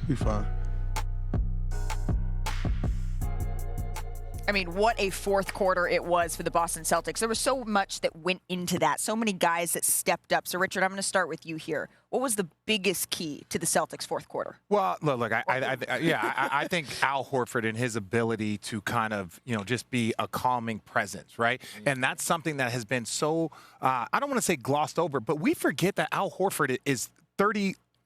Be fine. I mean, what a fourth quarter it was for the Boston Celtics. There was so much that went into that, so many guys that stepped up. So, Richard, I'm going to start with you here. What was the biggest key to the Celtics' fourth quarter? Well, look, I think Al Horford and his ability to kind of, just be a calming presence, right? And that's something that has been so, I don't want to say glossed over, but we forget that Al Horford is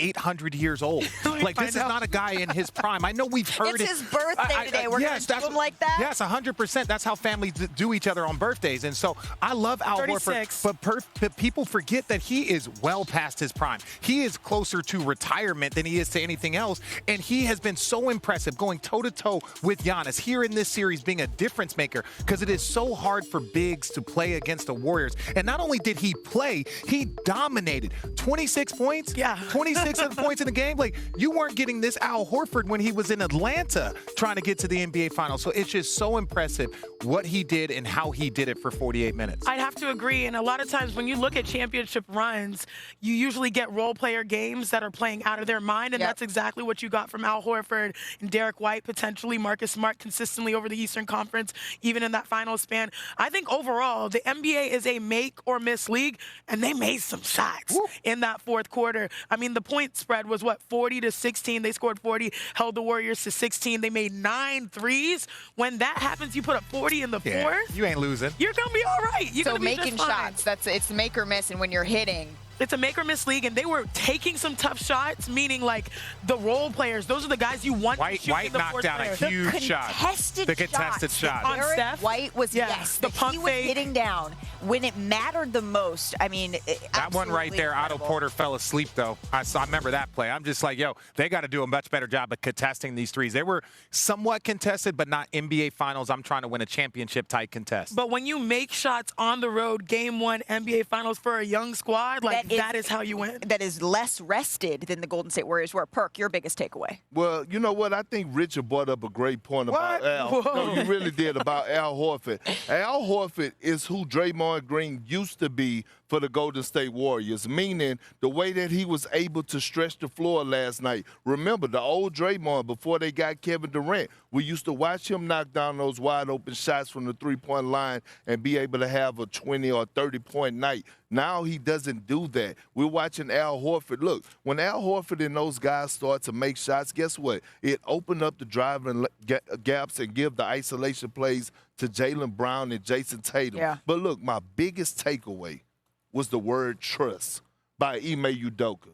800 years old. Like, this is not a guy in his prime. I know we've heard it's his birthday today. We're going to do him like that? Yes, 100%. That's how families do each other on birthdays. And so I love Al 36. Horford, but people forget that he is well past his prime. He is closer to retirement than he is to anything else. And he has been so impressive going toe-to-toe with Giannis here in this series, being a difference maker, because it is so hard for bigs to play against the Warriors. And not only did he play, he dominated. 26 points? Yeah. 26 points in the game. Like, you weren't getting this Al Horford when he was in Atlanta trying to get to the NBA Finals. So it's just so impressive what he did and how he did it for 48 minutes. I'd have to agree. And a lot of times when you look at championship runs, you usually get role player games that are playing out of their mind. And that's exactly what you got from Al Horford and Derek White, potentially Marcus Smart consistently over the Eastern Conference, even in that final span. I think overall, the NBA is a make or miss league, and they made some shots in that fourth quarter. I mean, the point spread was, 40-16. They scored 40, held the Warriors to 16. They made 9 threes. When that happens, you put up 40 in the fourth. You ain't losing. You're going to be all right. You're so gonna be making just fine. shots, it's make or miss, and when you're hitting. It's a make or miss league, and they were taking some tough shots, meaning like the role players. Those are the guys you want to shoot White in the knocked fourth down quarter. a huge shot. The contested shot. On Derek Steph? White was, Yeah, yes, the that pump he was fake. hitting down when it mattered the most. I mean, That one right there, Otto incredible. Porter fell asleep, though. I remember that play. I'm just like, they got to do a much better job of contesting these threes. They were somewhat contested, but not NBA Finals. I'm trying to win a championship-type contest. But when you make shots on the road, Game 1 NBA Finals for a young squad, that is how you win. That is less rested than the Golden State Warriors were. Perk, your biggest takeaway? Well, you know what? I think Richard brought up a great point about Al. No, you really did, about Al Horford. Al Horford is who Draymond Green used to be for the Golden State Warriors, meaning the way that he was able to stretch the floor last night. Remember, the old Draymond, before they got Kevin Durant, we used to watch him knock down those wide-open shots from the three-point line and be able to have a 20 or 30-point night. Now he doesn't do that. We're watching Al Horford. Look, when Al Horford and those guys start to make shots, guess what? It opened up the driving gaps and give the isolation plays to Jaylen Brown and Jason Tatum. Yeah. But look, my biggest takeaway was the word trust by Ime Udoka.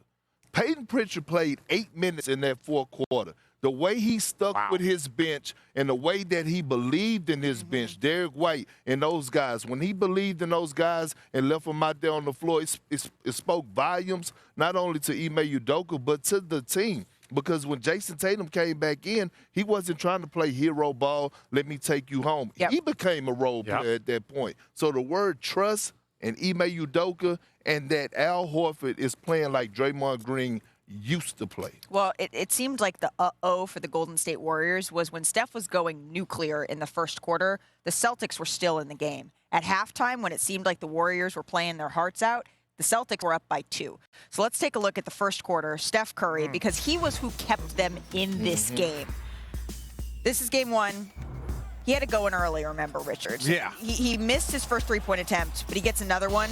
Peyton Pritchard played 8 minutes in that fourth quarter. The way he stuck with his bench and the way that he believed in his bench, Derek White and those guys, when he believed in those guys and left them out there on the floor, it spoke volumes not only to Ime Udoka but to the team. Because when Jason Tatum came back in, he wasn't trying to play hero ball, let me take you home. Yep. He became a role player at that point. So the word trust and Ime Udoka and that Al Horford is playing like Draymond Green used to play. Well, it seemed like the for the Golden State Warriors was when Steph was going nuclear in the first quarter, the Celtics were still in the game. At halftime, when it seemed like the Warriors were playing their hearts out, the Celtics were up by 2. So let's take a look at the first quarter. Steph Curry, because he was who kept them in this game. This is game 1. He had to go in early, remember, Richard. Yeah. He missed his first three-point attempt, but he gets another one.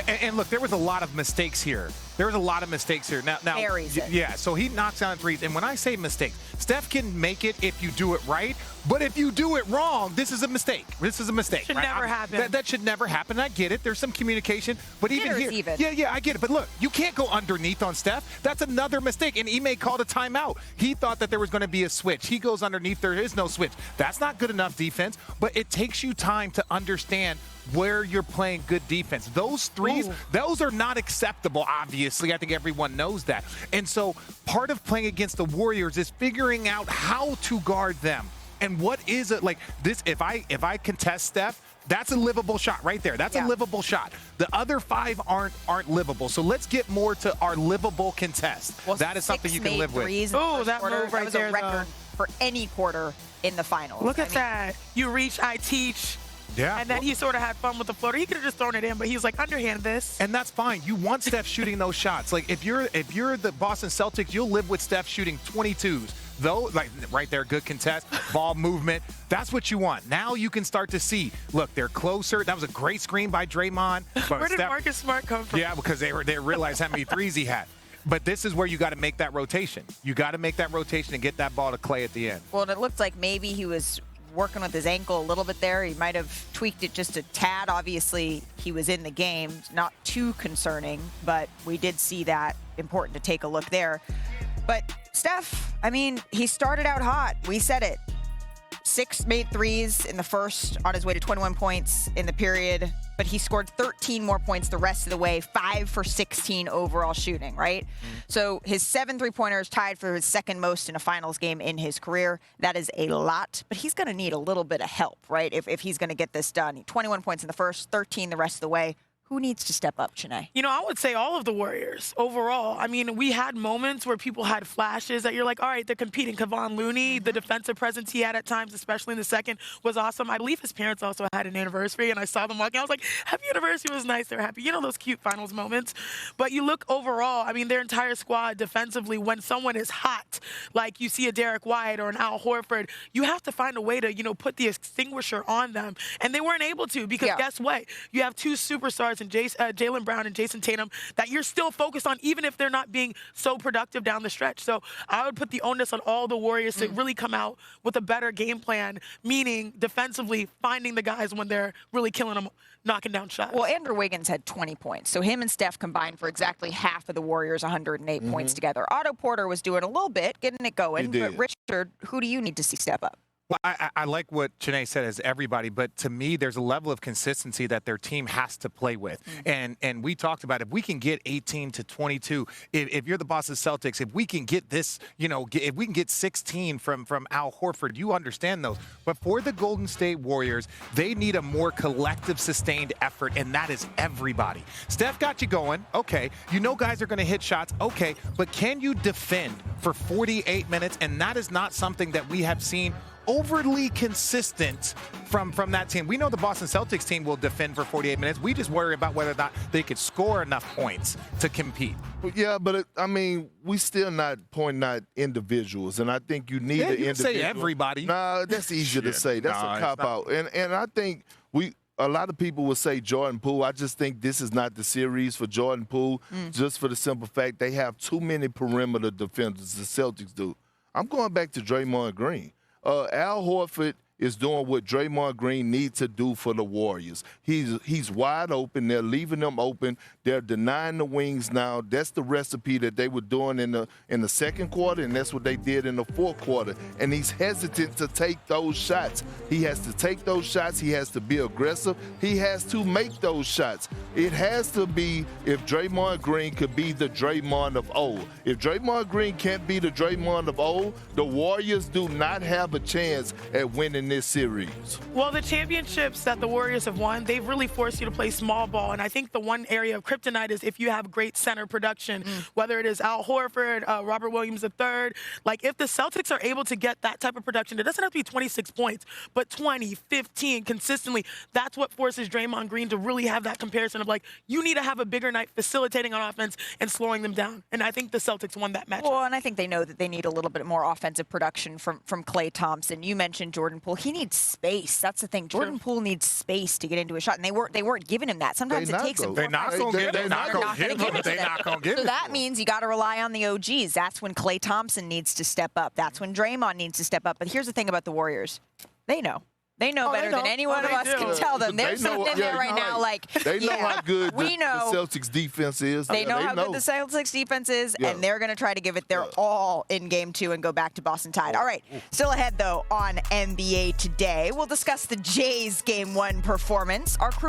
And look, there was a lot of mistakes here. Now, Buries it. yeah, so he knocks down threes. And when I say mistake, Steph can make it if you do it right. But if you do it wrong, this is a mistake. Should never happen. That should never happen. I get it. There's some communication. But even here. Yeah, I get it. But look, you can't go underneath on Steph. That's another mistake. And Ime called a timeout. He thought that there was going to be a switch. He goes underneath. There is no switch. That's not good enough defense. But it takes you time to understand where you're playing good defense. Those threes, those are not acceptable, obviously. I think everyone knows that. And so part of playing against the Warriors is figuring out how to guard them. And what is it like this? If I contest Steph, that's a livable shot right there. That's a livable shot. The other 5 aren't livable. So let's get more to our livable contest. Well, that is something you can live with. Oh, that move right that was there, a record for any quarter in the finals. Look at that. You reach, I teach. Yeah. And then he sort of had fun with the floater. He could have just thrown it in, but he was like, underhand this. And that's fine. You want Steph shooting those shots. Like, if you're the Boston Celtics, you'll live with Steph shooting 22s. Though, like right there, good contest, ball movement. That's what you want. Now you can start to see, look, they're closer. That was a great screen by Draymond. But Where did Marcus Smart come from? Yeah, because they realized how many threes he had. But this is where you got to make that rotation. You got to make that rotation and get that ball to Clay at the end. Well, and it looked like maybe he was working with his ankle a little bit there. He might have tweaked it just a tad. Obviously, he was in the game. Not too concerning, but we did see that. Important to take a look there. But Steph, I mean, he started out hot. We said it. 6 made threes in the first, on his way to 21 points in the period. But he scored 13 more points the rest of the way, 5 for 16 overall shooting, right? So his 7 3-pointers tied for his second most in a finals game in his career. That is a lot, but he's going to need a little bit of help, right, if he's going to get this done. 21 points in the first, 13 the rest of the way. Who needs to step up, Shanae? You know, I would say all of the Warriors overall. I mean, we had moments where people had flashes that you're like, all right, they're competing. Kevon Looney, the defensive presence he had at times, especially in the second, was awesome. I believe his parents also had an anniversary, and I saw them walking. I was like, happy anniversary was nice. They're happy. You know, those cute finals moments. But you look overall, I mean, their entire squad defensively, when someone is hot, like you see a Derek White or an Al Horford, you have to find a way to, you know, put the extinguisher on them. And they weren't able to because guess what? You have 2 superstars and Jaylen Brown and Jason Tatum that you're still focused on, even if they're not being so productive down the stretch. So I would put the onus on all the Warriors to really come out with a better game plan, meaning defensively finding the guys when they're really killing them, knocking down shots. Well, Andrew Wiggins had 20 points. So him and Steph combined for exactly half of the Warriors' 108 points together. Otto Porter was doing a little bit, getting it going. But Richard, who do you need to see step up? Well, I like what Shanae said as everybody, but to me, there's a level of consistency that their team has to play with. And we talked about if we can get 18 to 22, if you're the Boston Celtics, if we can get this, you know, if we can get 16 from Al Horford, you understand those. But for the Golden State Warriors, they need a more collective, sustained effort, and that is everybody. Steph got you going. Okay. You know guys are going to hit shots. Okay. But can you defend for 48 minutes? And that is not something that we have seen overly consistent from that team. We know the Boston Celtics team will defend for 48 minutes. We just worry about whether or not they could score enough points to compete. Yeah, but I mean, we still not pointing out individuals, and I think you need an individual. Say everybody. Nah, that's easier to say. That's a cop-out. And I think a lot of people will say Jordan Poole. I just think this is not the series for Jordan Poole, just for the simple fact they have too many perimeter defenders, the Celtics do. I'm going back to Draymond Green. Al Horford is doing what Draymond Green needs to do for the Warriors. He's wide open. They're leaving them open. They're denying the wings now. That's the recipe that they were doing in the second quarter, and that's what they did in the fourth quarter. And he's hesitant to take those shots. He has to take those shots. He has to be aggressive. He has to make those shots. It has to be if Draymond Green could be the Draymond of old. If Draymond Green can't be the Draymond of old, the Warriors do not have a chance at winning this series. Well, the championships that the Warriors have won, they've really forced you to play small ball. And I think the one area of kryptonite is if you have great center production, whether it is Al Horford, Robert Williams III. Like, if the Celtics are able to get that type of production, it doesn't have to be 26 points, but 20, 15 consistently. That's what forces Draymond Green to really have that comparison of, like, you need to have a bigger night facilitating on offense and slowing them down. And I think the Celtics won that match. Well, and I think they know that they need a little bit more offensive production from Klay Thompson. You mentioned Jordan Poole. He needs space. That's the thing. Jordan Poole needs space to get into a shot, and they weren't giving him that. Sometimes it takes him. They're not going to give it. So that means you got to rely on the OGs. That's when Klay Thompson needs to step up. That's when Draymond needs to step up. But here's the thing about the Warriors. They know. They know better than any one of us can tell them. They're sitting in there right now like, they know how good the Celtics defense is. They know how good the Celtics defense is, and they're going to try to give it their all in Game 2 and go back to Boston Tide. All right, still ahead, though, on NBA Today. We'll discuss the Jays' Game 1 performance. Our crew